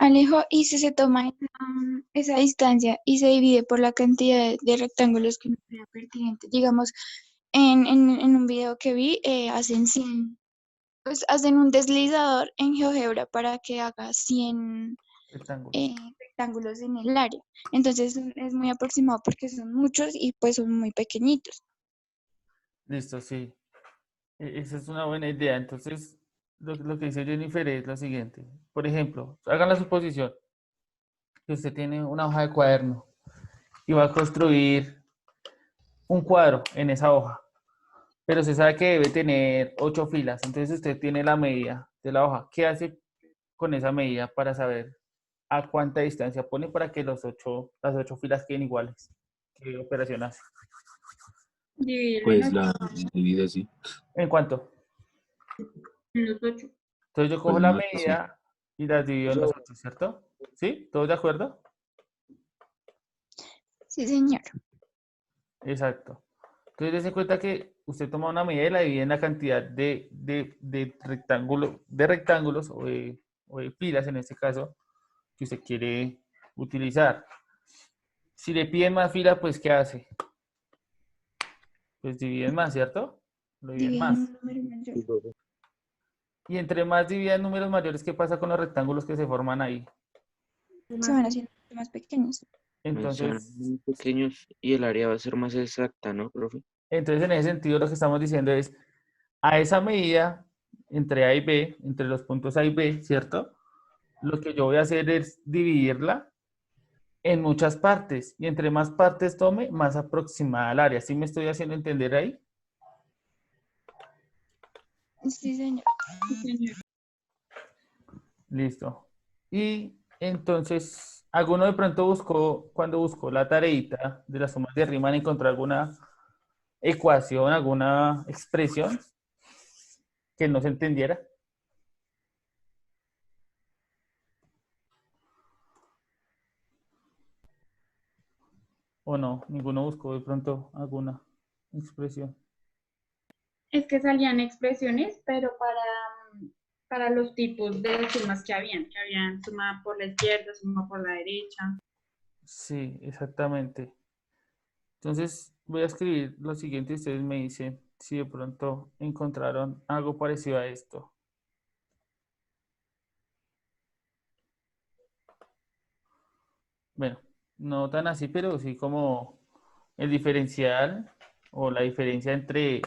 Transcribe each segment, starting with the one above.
Alejo, y si se toma esa distancia y se divide por la cantidad de rectángulos que nos sea pertinente. Digamos, en un video que vi, hacen 100, pues hacen un deslizador en GeoGebra para que haga 100 Rectángulos. rectángulos en el área. Entonces es muy aproximado porque son muchos y pues son muy pequeñitos. Listo, sí. Esa es una buena idea. Entonces, lo que dice Jennifer es lo siguiente. Por ejemplo, hagan la suposición que usted tiene una hoja de cuaderno y va a construir un cuadro en esa hoja, pero se sabe que debe tener 8 filas. Entonces usted tiene la medida de la hoja. ¿Qué hace con esa medida para saber a cuánta distancia pone para que las 8 filas queden iguales? ¿Qué operación hace? Dividirlo en Pues 8, la divido así. ¿En cuánto? en los 8. Entonces yo cojo Pues la no sé. medida y las divido en los 8, ¿cierto? ¿Sí? ¿Todos de acuerdo? Sí, señor. Exacto. Entonces, dése cuenta que usted toma una medida y la divide en la cantidad de rectángulos o de filas, en este caso, que usted quiere utilizar. Si le piden más fila, pues, ¿qué hace? Pues dividen más, ¿cierto? Lo dividen Divide en más. un número mayor. Y entre más dividen números mayores, ¿qué pasa con los rectángulos que se forman ahí? Se van haciendo más pequeños. Son Entonces, muy pequeños y el área va a ser más exacta, ¿no, profe? entonces, en ese sentido, lo que estamos diciendo es, a esa medida, entre A y B, entre los puntos A y B, ¿cierto? Lo que yo voy a hacer es dividirla en muchas partes y entre más partes tome, más aproximada al área. ¿Sí me estoy haciendo entender ahí? Sí, señor. Listo. Y entonces, ¿alguno de pronto buscó, cuando buscó la tareita de las sumas de Riemann, encontró alguna ecuación, alguna expresión que no se entendiera? ¿O no? Ninguno buscó de pronto alguna expresión. Es que salían expresiones, pero para los tipos de sumas que habían suma por la izquierda, suma por la derecha. Sí, exactamente. Entonces voy a escribir lo siguiente y ustedes me dicen si de pronto encontraron algo parecido a esto. Bueno, no tan así, pero sí como el diferencial o la diferencia entre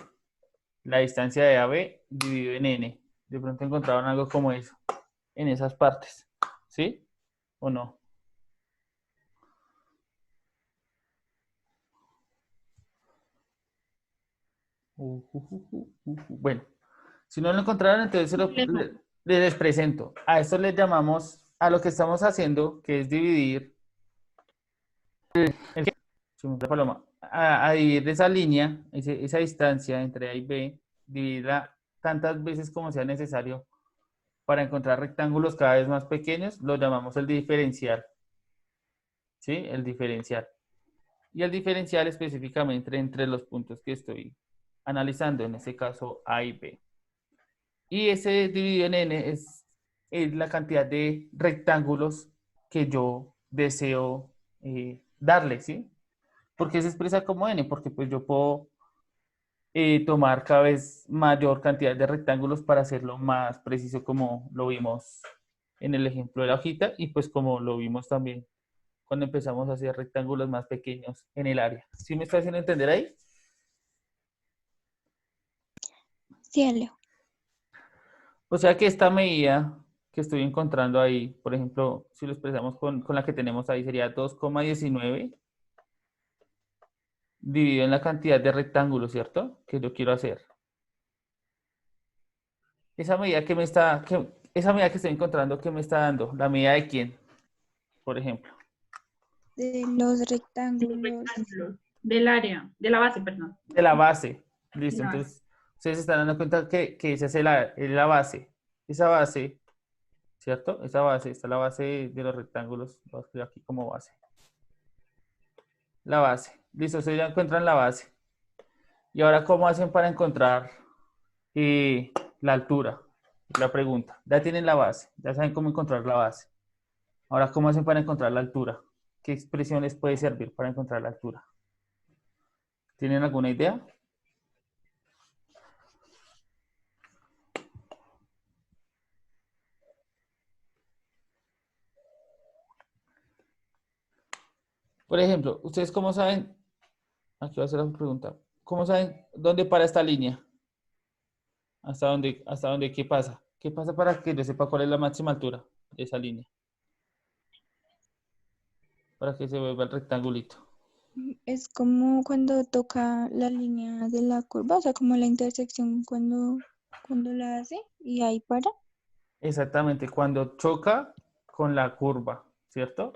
la distancia de AB dividido en N. De pronto encontraron algo como eso en esas partes. ¿Sí? ¿O no? Bueno, si no lo encontraron, entonces les presento. A esto les llamamos, a lo que estamos haciendo, que es dividir, Paloma, a dividir esa línea, esa distancia entre A y B, dividirla tantas veces como sea necesario para encontrar rectángulos cada vez más pequeños, lo llamamos el diferencial. ¿Sí? El diferencial. Y el diferencial específicamente entre los puntos que estoy analizando, en este caso A y B. Y ese dividido en n es la cantidad de rectángulos que yo deseo darle, ¿sí? ¿Por qué se expresa como n? Porque pues yo puedo tomar cada vez mayor cantidad de rectángulos para hacerlo más preciso como lo vimos en el ejemplo de la hojita y pues como lo vimos también cuando empezamos a hacer rectángulos más pequeños en el área. ¿Sí me está haciendo entender ahí? Sí, Alejo. O sea que esta medida que estoy encontrando ahí, por ejemplo, si lo expresamos con la que tenemos ahí, sería 2,19 dividido en la cantidad de rectángulos, ¿cierto? Que yo quiero hacer. Esa medida esa medida que estoy encontrando, ¿qué me está dando? ¿La medida de quién, por ejemplo? De los Los rectángulos. rectángulos del área, de la base, perdón. De la base. De Listo, la base. entonces ustedes se están dando cuenta que esa es la base. Esa base, ¿cierto? Esa base, esta es la base de los rectángulos. Lo voy a escribir aquí como base. La base. Listo, ustedes ya encuentran la base. Y ahora, ¿cómo hacen para encontrar la altura? La pregunta. Ya tienen la base, ya saben cómo encontrar la base. Ahora, ¿cómo hacen para encontrar la altura? ¿Qué expresión les puede servir para encontrar la altura? ¿Tienen alguna idea? Por ejemplo, ¿ustedes cómo saben? Aquí voy a hacer la pregunta. ¿Cómo saben dónde para esta línea? Hasta dónde, qué pasa? ¿Qué pasa para que yo sepa cuál es la máxima altura de esa línea? Para que se vuelva el rectangulito. Es como cuando toca la línea de la curva, o sea, como la intersección cuando la hace y ahí para. Exactamente, cuando choca con la curva, ¿cierto?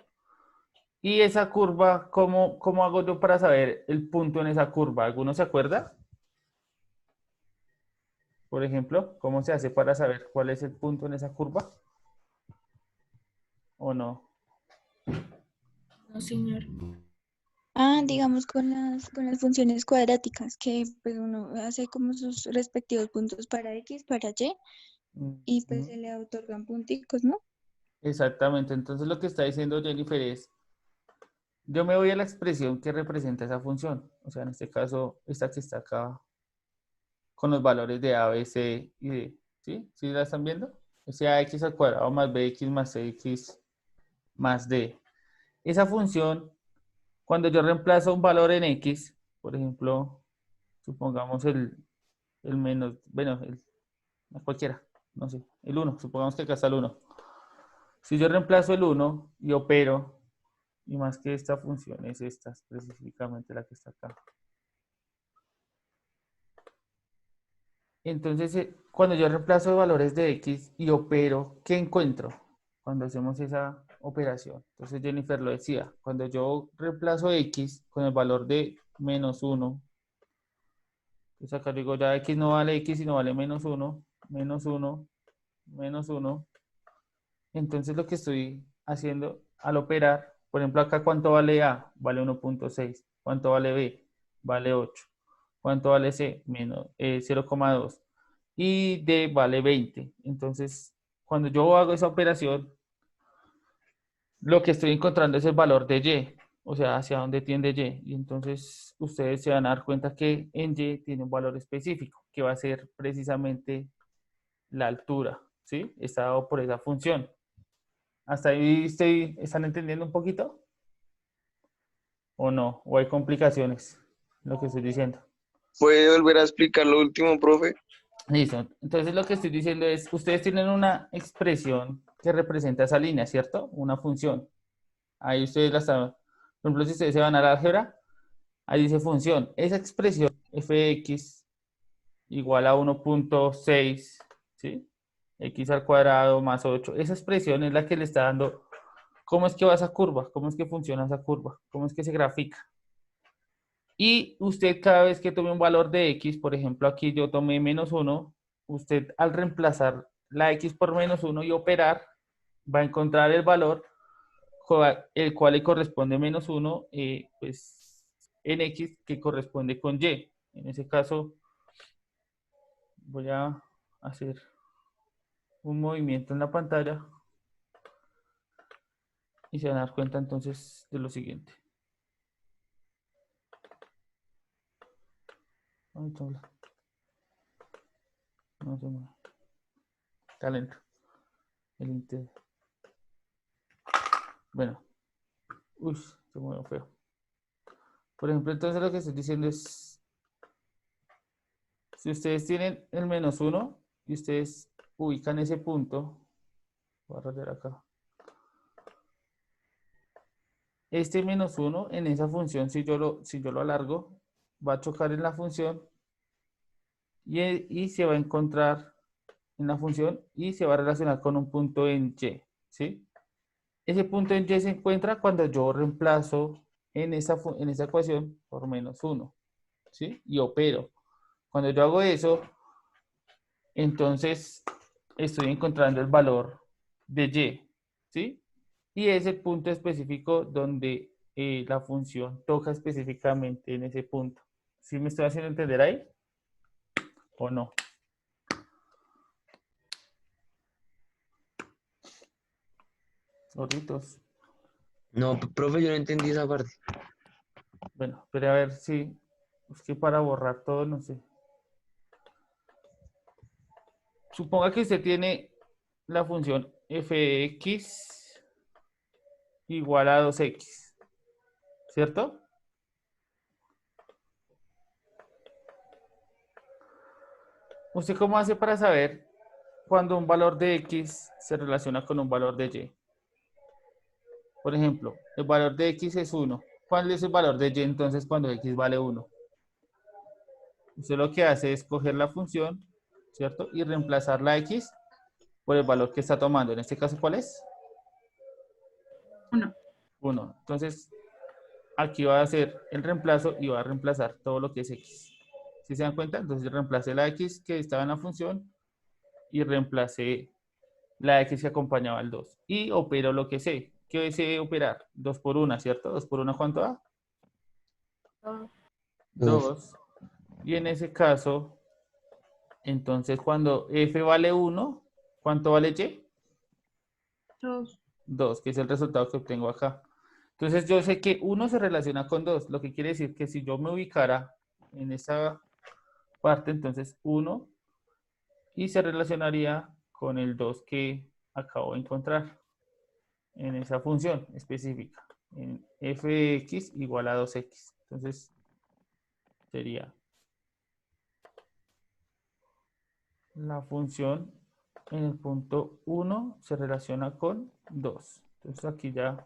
Y esa curva, ¿cómo hago yo para saber el punto en esa curva? ¿Alguno se acuerda? Por ejemplo, ¿cómo se hace para saber cuál es el punto en esa curva? ¿O no? No, señor. Ah, digamos con las funciones cuadráticas, que pues uno hace como sus respectivos puntos para X, para y pues Ujú. se le otorgan punticos, ¿no? Exactamente, entonces lo que está diciendo Jennifer es, yo me voy a la expresión que representa esa función, o sea, en este caso, esta que está acá, con los valores de a, b, c y d, ¿sí? ¿Sí la están viendo? O sea, ax al cuadrado más bx más cx más d. Esa función, cuando yo reemplazo un valor en x, por ejemplo, supongamos el menos, bueno, cualquiera, no sé, el 1, supongamos que acá está el 1. Si yo reemplazo el 1 y opero, y más que esta función es esta, específicamente la que está acá. Entonces, cuando yo reemplazo valores de x y opero, ¿qué encuentro cuando hacemos esa operación? Entonces Jennifer lo decía, cuando yo reemplazo x con el valor de menos 1, entonces acá digo ya x no vale x, sino vale menos 1, menos 1, menos 1. Entonces lo que estoy haciendo al operar, por ejemplo acá ¿cuánto vale A? Vale 1.6. ¿Cuánto vale B? Vale 8. ¿Cuánto vale C? Menos 0,2. Y D vale 20. Entonces, cuando yo hago esa operación, lo que estoy encontrando es el valor de Y, o sea, hacia dónde tiende Y. Y entonces ustedes se van a dar cuenta que en Y tiene un valor específico, que va a ser precisamente la altura, ¿sí? Está dado por esa función. ¿Hasta ahí están entendiendo un poquito? ¿O no? ¿O hay complicaciones? Lo que estoy diciendo. ¿Puede volver a explicar lo último, profe? Listo. Entonces lo que estoy diciendo es, ustedes tienen una expresión que representa esa línea, ¿cierto? Una función. Ahí ustedes la están, por ejemplo, si ustedes se van a la álgebra, ahí dice función. Esa expresión fx igual a 1.6, ¿sí? X al cuadrado más 8. Esa expresión es la que le está dando cómo es que va esa curva, cómo es que funciona esa curva, cómo es que se grafica. Y usted cada vez que tome un valor de x, por ejemplo, aquí yo tomé menos 1, usted al reemplazar la x por menos 1 y operar, va a encontrar el valor el cual le corresponde menos 1, pues en x que corresponde con y. En ese caso, voy a hacer un movimiento en la pantalla y se van a dar cuenta entonces de lo siguiente. No se mueve. Está lento. El internet. Bueno, uy, se mueve feo. Por ejemplo, entonces lo que estoy diciendo es, si ustedes tienen el menos 1 y ustedes ubican ese punto, voy a rayar acá. Este menos 1 en esa función, si yo lo alargo, va a chocar en la función y se va a encontrar en la función y se va a relacionar con un punto en Y, ¿sí? Ese punto en Y se encuentra cuando yo reemplazo en esa ecuación por menos 1, ¿sí? Y opero. Cuando yo hago eso, entonces estoy encontrando el valor de Y, ¿sí? Y es el punto específico donde la función toca específicamente en ese punto. ¿Sí me estoy haciendo entender ahí? ¿O no? Gorditos. No, profe, yo no entendí esa parte. Bueno, pero a ver si... Es que para borrar todo, no sé. Suponga que usted tiene la función fx igual a 2x, ¿cierto? ¿Usted cómo hace para saber cuando un valor de x se relaciona con un valor de y? Por ejemplo, el valor de x es 1. ¿Cuál es el valor de y entonces cuando x vale 1? Usted lo que hace es coger la función, ¿cierto? Y reemplazar la x por el valor que está tomando. En este caso, ¿cuál es? 1. 1. Entonces, aquí va a hacer el reemplazo y va a reemplazar todo lo que es x. ¿Sí se dan cuenta? Entonces, reemplacé la x que estaba en la función y reemplacé la x que acompañaba al 2. Y opero lo que sé. ¿Qué desee operar? 2 por 1, ¿cierto? 2 por 1, ¿cuánto da? 2. Y en ese caso, entonces cuando f vale 1, ¿cuánto vale y? 2. 2, que es el resultado que obtengo acá. Entonces yo sé que 1 se relaciona con 2, lo que quiere decir que si yo me ubicara en esa parte, entonces 1 y se relacionaría con el 2 que acabo de encontrar en esa función específica, en fx igual a 2x. Entonces sería la función en el punto 1 se relaciona con 2. Entonces aquí ya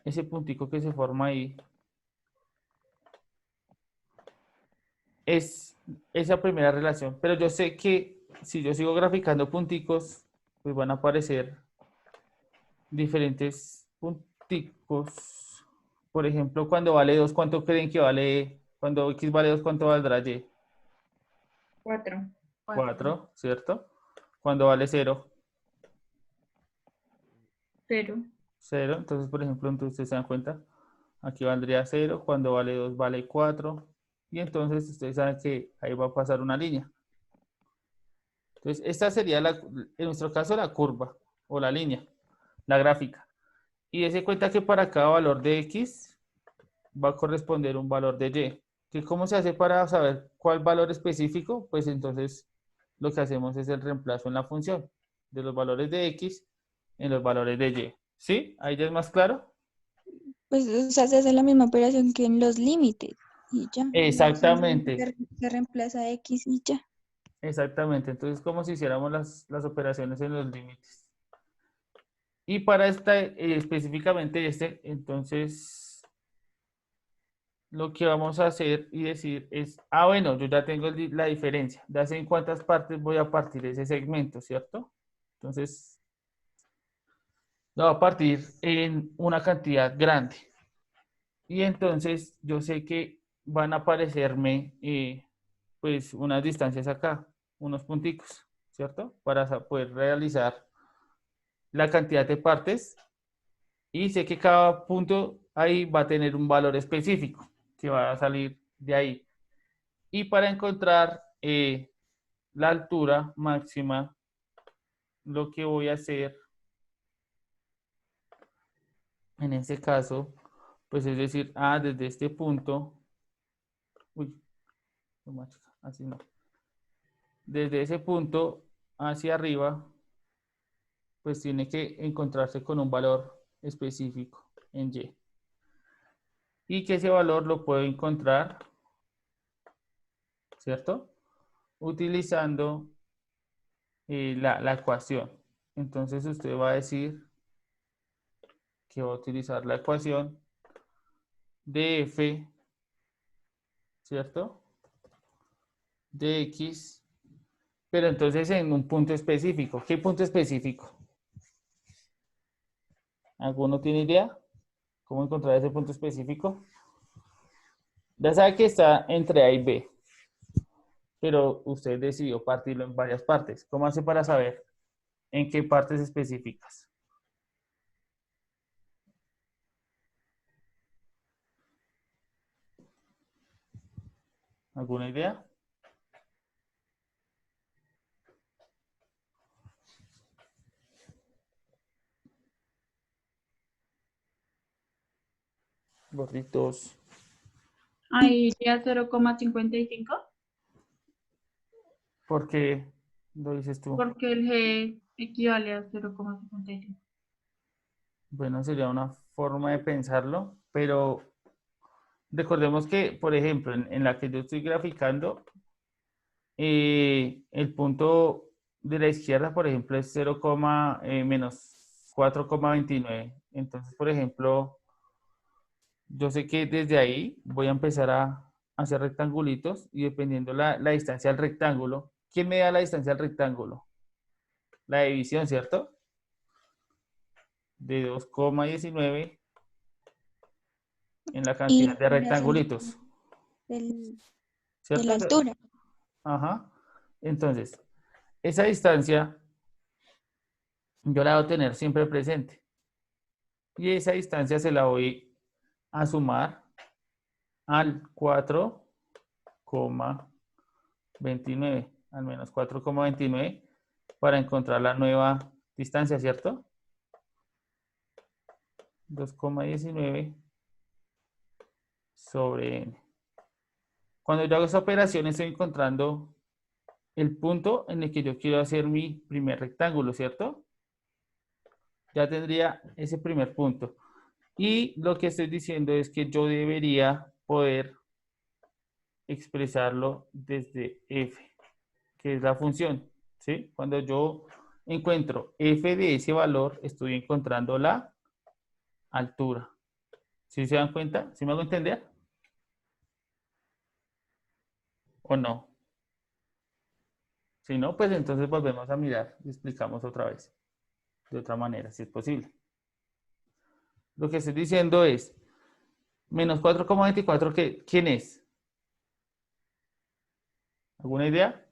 ese puntico que se forma ahí es esa primera relación. Pero yo sé que si yo sigo graficando punticos, pues van a aparecer diferentes punticos. Por ejemplo, cuando vale 2, ¿cuánto creen que vale? Cuando x vale 2, ¿cuánto valdrá y? 4. 4, ¿cierto? Cuando vale 0, 0. 0. Entonces, por ejemplo, entonces ustedes se dan cuenta, aquí valdría 0, cuando vale 2 vale 4. Y entonces ustedes saben que ahí va a pasar una línea. Entonces, esta sería, en nuestro caso, la curva o la línea, la gráfica. Y dése cuenta que para cada valor de x va a corresponder un valor de y. ¿Que ¿Cómo se hace para saber cuál valor específico? Pues entonces lo que hacemos es el reemplazo en la función de los valores de x en los valores de y. ¿Sí? ¿Ahí ya es más claro? Pues, o sea, se hace la misma operación que en los límites y ya. Simplemente Exactamente, se reemplaza X y ya. exactamente. Entonces, como si hiciéramos las operaciones en los límites. Y para esta, específicamente entonces lo que vamos a hacer y decir es, bueno, yo ya tengo la diferencia, ya sé en cuántas partes voy a partir ese segmento, ¿cierto? Entonces, lo voy a partir en una cantidad grande. Y entonces yo sé que van a aparecerme, pues, unas distancias acá, unos punticos, ¿cierto? Para poder realizar la cantidad de partes y sé que cada punto ahí va a tener un valor específico que va a salir de ahí. Y para encontrar la altura máxima, lo que voy a hacer en este caso, pues es decir, desde este punto, uy, así no, desde ese punto hacia arriba, pues tiene que encontrarse con un valor específico en Y. Y que ese valor lo puedo encontrar, ¿cierto? Utilizando la ecuación. Entonces usted va a decir que va a utilizar la ecuación de f, ¿cierto? De x, pero entonces en un punto específico. ¿Qué punto específico? ¿Alguno tiene idea? ¿Cómo encontrar ese punto específico? Ya sabe que está entre A y B, pero usted decidió partirlo en varias partes. ¿Cómo hace para saber en qué partes específicas? ¿Alguna idea? Gorditos. Ahí ya 0,55, ¿Por qué lo dices tú? porque el G equivale a 0,55. Bueno, sería una forma de pensarlo, pero recordemos que, por ejemplo, en la que yo estoy graficando, el punto de la izquierda, por ejemplo, es 0, menos 4,29. Entonces, por ejemplo, yo sé que desde ahí voy a empezar a hacer rectangulitos y dependiendo la distancia al rectángulo, ¿quién me da la distancia al rectángulo? La división, ¿cierto? De 2,19 en la Y cantidad de la razón rectangulitos, de ¿cierto? la altura. Ajá. Entonces, esa distancia yo la debo tener siempre presente. Y esa distancia se la voy a sumar al 4,29, al menos 4,29 para encontrar la nueva distancia, ¿cierto? 2,19 sobre n. Cuando yo hago esa operación estoy encontrando el punto en el que yo quiero hacer mi primer rectángulo, ¿cierto? Ya tendría ese primer punto. Y lo que estoy diciendo es que yo debería poder expresarlo desde f, que es la función, ¿sí? Cuando yo encuentro f de ese valor, estoy encontrando la altura. ¿Sí se dan cuenta? ¿Sí me hago entender? ¿O no? Si no, pues entonces volvemos a mirar y explicamos otra vez, de otra manera, si es posible. Lo que estoy diciendo es, menos 4,24, ¿quién es? ¿Alguna idea?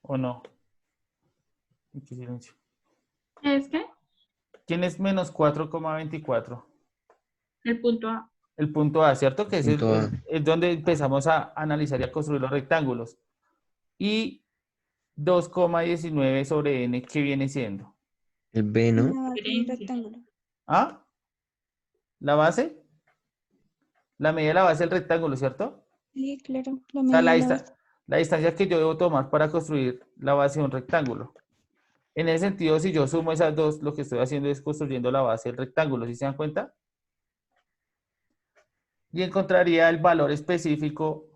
¿O no? Qué silencio. ¿Es que? ¿Quién es menos 4,24? El punto A. El punto A, ¿cierto? Que Punto A. es donde empezamos a analizar y a construir los rectángulos. Y 2,19 sobre n, ¿qué viene siendo? El B, ¿no? La base del rectángulo. ¿Ah? ¿La base? La medida de la base del rectángulo, ¿cierto? Sí, claro, la O sea, medida de la base. la distancia que yo debo tomar para construir la base de un rectángulo. En ese sentido, si yo sumo esas dos, lo que estoy haciendo es construyendo la base del rectángulo, ¿sí se dan cuenta? Y encontraría el valor específico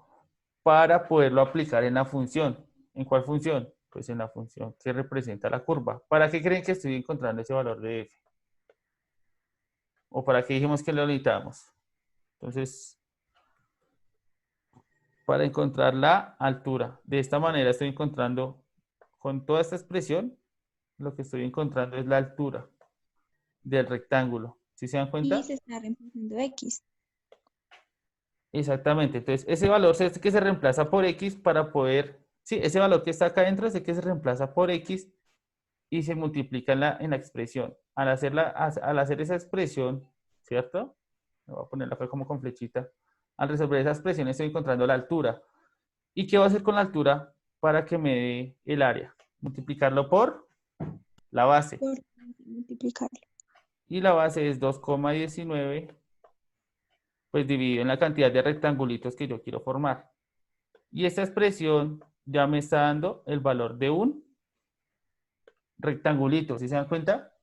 para poderlo aplicar en la función. ¿En cuál función? Pues en la función que representa la curva. ¿Para qué creen que estoy encontrando ese valor de f? ¿O para qué dijimos que lo necesitamos? Entonces, para encontrar la altura. De esta manera estoy encontrando, con toda esta expresión, lo que estoy encontrando es la altura del rectángulo. ¿Sí se dan Y cuenta? se está reemplazando X. Exactamente. Entonces, ese valor es que se reemplaza por X para poder, sí, ese valor que está acá adentro es el que se reemplaza por X y se multiplica en la expresión. Al hacer esa expresión, ¿cierto? Me voy a ponerla acá como con flechita. Al resolver esa expresión estoy encontrando la altura. ¿Y qué voy a hacer con la altura para que me dé el área? Multiplicarlo por la base. Por multiplicarlo. Y la base es 2,19, pues dividido en la cantidad de rectangulitos que yo quiero formar. Y esta expresión ya me está dando el valor de un rectangulito, ¿sí se dan cuenta?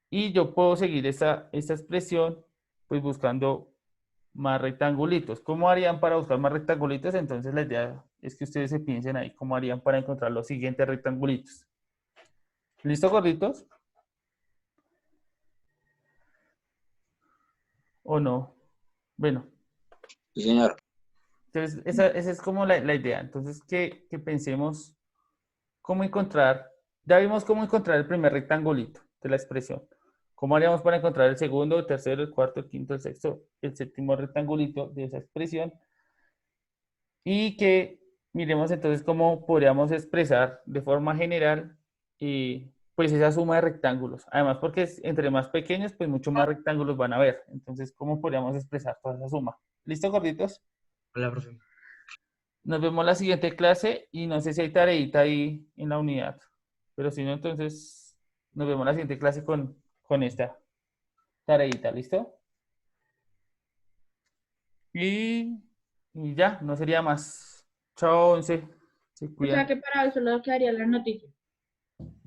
Y yo puedo seguir esta expresión, pues buscando más rectangulitos. ¿Cómo harían para buscar más rectangulitos? Entonces la idea es que ustedes se piensen ahí cómo harían para encontrar los siguientes rectangulitos. ¿Listo, gorditos? ¿O no? Bueno, Sí, señor. entonces esa es como la idea. Entonces que pensemos cómo encontrar, ya vimos cómo encontrar el primer rectangulito de la expresión. ¿Cómo haríamos para encontrar el segundo, el tercero, el cuarto, el quinto, el sexto, el séptimo rectangulito de esa expresión? Y que miremos entonces cómo podríamos expresar de forma general pues esa suma de rectángulos. Además, porque entre más pequeños, pues mucho más rectángulos van a haber. Entonces, ¿cómo podríamos expresar toda esa suma? ¿Listo, gorditos? Hola, profe. Nos vemos la siguiente clase y no sé si hay tareita ahí en la unidad. Pero si no, entonces nos vemos la siguiente clase con con esta tareita, ¿listo? Y ya, no sería más. Chao, 11. Se O sea cuidan. que para eso lo quedaría la noticia.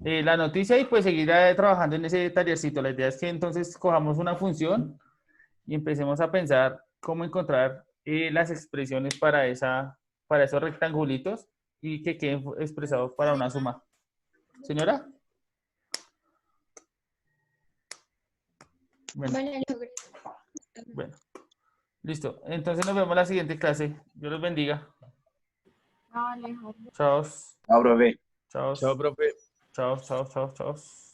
La noticia y pues seguir trabajando en ese tallercito. La idea es que entonces cojamos una función y empecemos a pensar cómo encontrar las expresiones para esos rectangulitos y que queden expresados para una suma. ¿Señora? Bueno, Vale, logré. bueno. Listo. Entonces nos vemos en la siguiente clase. Dios los bendiga. No, Alejandro. Chao. Ah, profe. Chao. Chao, profe. Chao.